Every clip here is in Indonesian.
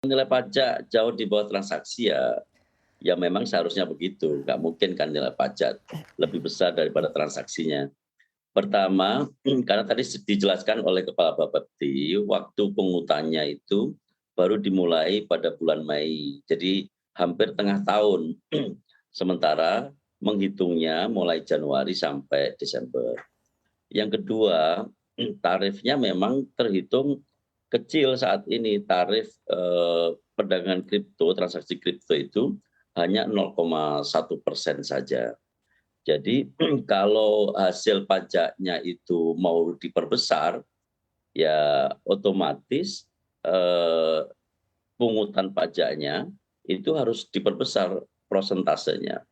Nilai pajak jauh di bawah transaksi ya memang seharusnya begitu, nggak mungkin kan nilai pajak lebih besar daripada transaksinya. Pertama, karena tadi dijelaskan oleh Kepala Bapepti, waktu pungutannya itu baru dimulai pada bulan Mei, jadi hampir tengah tahun. Sementara menghitungnya mulai Januari sampai Desember. Yang kedua, tarifnya memang terhitung kecil saat ini. Tarif perdagangan kripto, transaksi kripto itu hanya 0,1% saja. Jadi kalau hasil pajaknya itu mau diperbesar, ya otomatis pungutan pajaknya itu harus diperbesar prosentasenya.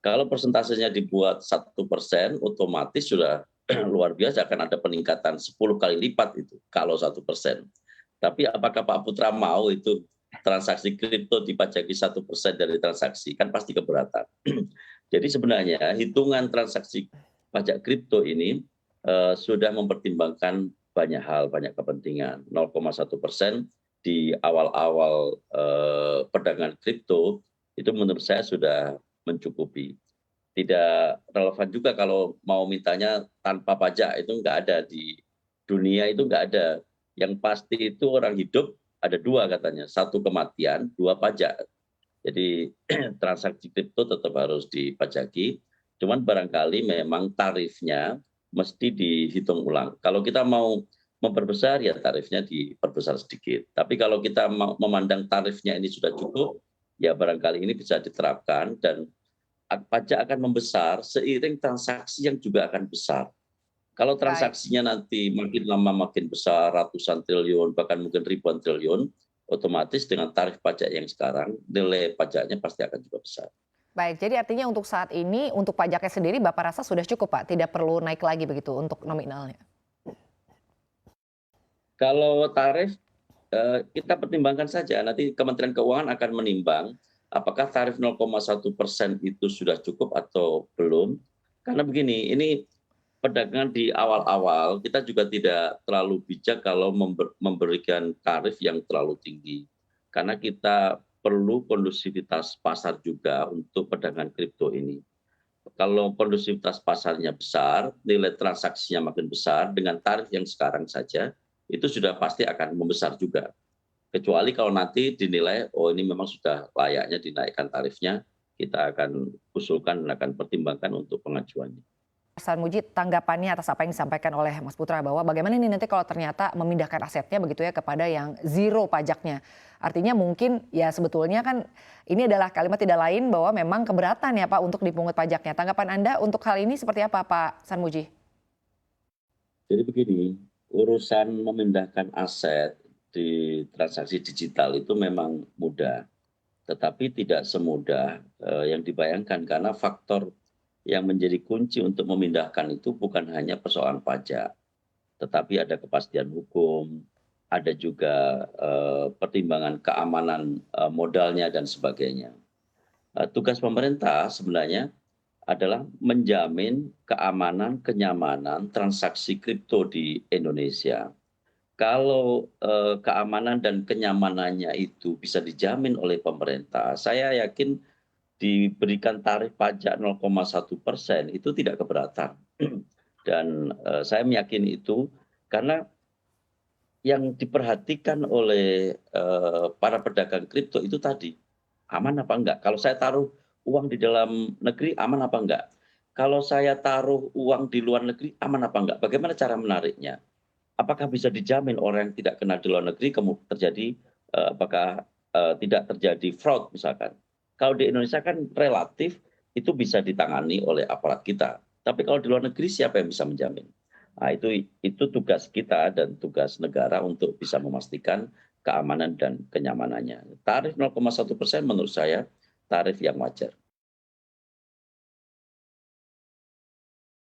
Kalau persentasenya dibuat 1%, otomatis sudah luar biasa, akan ada peningkatan 10 kali lipat itu kalau 1%. Tapi apakah Pak Putra mau itu transaksi kripto dipajaki 1% dari transaksi? Kan pasti keberatan. Jadi sebenarnya hitungan transaksi pajak kripto ini sudah mempertimbangkan banyak hal, banyak kepentingan. 0,1% di awal-awal perdagangan kripto itu menurut saya sudah mencukupi. Tidak relevan juga kalau mau mintanya tanpa pajak, itu nggak ada di dunia, itu nggak ada. Yang pasti itu orang hidup ada dua katanya, satu kematian, dua pajak. Jadi transaksi kripto tetap harus dipajaki, cuman barangkali memang tarifnya mesti dihitung ulang. Kalau kita mau memperbesar ya tarifnya diperbesar sedikit. Tapi kalau kita mau memandang tarifnya ini sudah cukup, ya barangkali ini bisa diterapkan dan pajak akan membesar seiring transaksi yang juga akan besar. Kalau Baik. transaksinya nanti makin lama makin besar, ratusan triliun, bahkan mungkin ribuan triliun, otomatis dengan tarif pajak yang sekarang, nilai pajaknya pasti akan juga besar. Baik, jadi artinya untuk saat ini, untuk pajaknya sendiri Bapak rasa sudah cukup Pak? Tidak perlu naik lagi begitu untuk nominalnya? Kalau tarif, kita pertimbangkan saja, nanti Kementerian Keuangan akan menimbang apakah tarif 0,1% itu sudah cukup atau belum. Karena begini, ini perdagangan di awal-awal kita juga tidak terlalu bijak kalau memberikan tarif yang terlalu tinggi. Karena kita perlu kondusivitas pasar juga untuk perdagangan kripto ini. Kalau kondusivitas pasarnya besar, nilai transaksinya makin besar, dengan tarif yang sekarang saja, itu sudah pasti akan membesar juga. Kecuali kalau nanti dinilai, oh ini memang sudah layaknya dinaikkan tarifnya, kita akan usulkan dan akan pertimbangkan untuk pengajuannya. Hasan Mujid, tanggapannya atas apa yang disampaikan oleh Mas Putra bahwa bagaimana ini nanti kalau ternyata memindahkan asetnya begitu ya kepada yang zero pajaknya. Artinya mungkin ya sebetulnya kan ini adalah kalimat tidak lain bahwa memang keberatan ya Pak untuk dipungut pajaknya. Tanggapan Anda untuk hal ini seperti apa Pak Hasan Mujid? Jadi begini, urusan memindahkan aset di transaksi digital itu memang mudah, tetapi tidak semudah yang dibayangkan karena faktor yang menjadi kunci untuk memindahkan itu bukan hanya persoalan pajak, tetapi ada kepastian hukum, ada juga pertimbangan keamanan modalnya dan sebagainya. Tugas pemerintah sebenarnya adalah menjamin keamanan, kenyamanan transaksi kripto di Indonesia. Kalau keamanan dan kenyamanannya itu bisa dijamin oleh pemerintah, saya yakin diberikan tarif pajak 0,1% itu tidak keberatan. Dan saya meyakini itu karena yang diperhatikan oleh para pedagang kripto itu tadi, aman apa enggak? Kalau saya taruh uang di dalam negeri aman apa enggak? Kalau saya taruh uang di luar negeri aman apa enggak? Bagaimana cara menariknya? Apakah bisa dijamin orang yang tidak kenal di luar negeri kemudian terjadi apakah tidak terjadi fraud misalkan. Kalau di Indonesia kan relatif itu bisa ditangani oleh aparat kita. Tapi kalau di luar negeri siapa yang bisa menjamin? Nah, itu tugas kita dan tugas negara untuk bisa memastikan keamanan dan kenyamanannya. Tarif 0,1% menurut saya tarif yang wajar.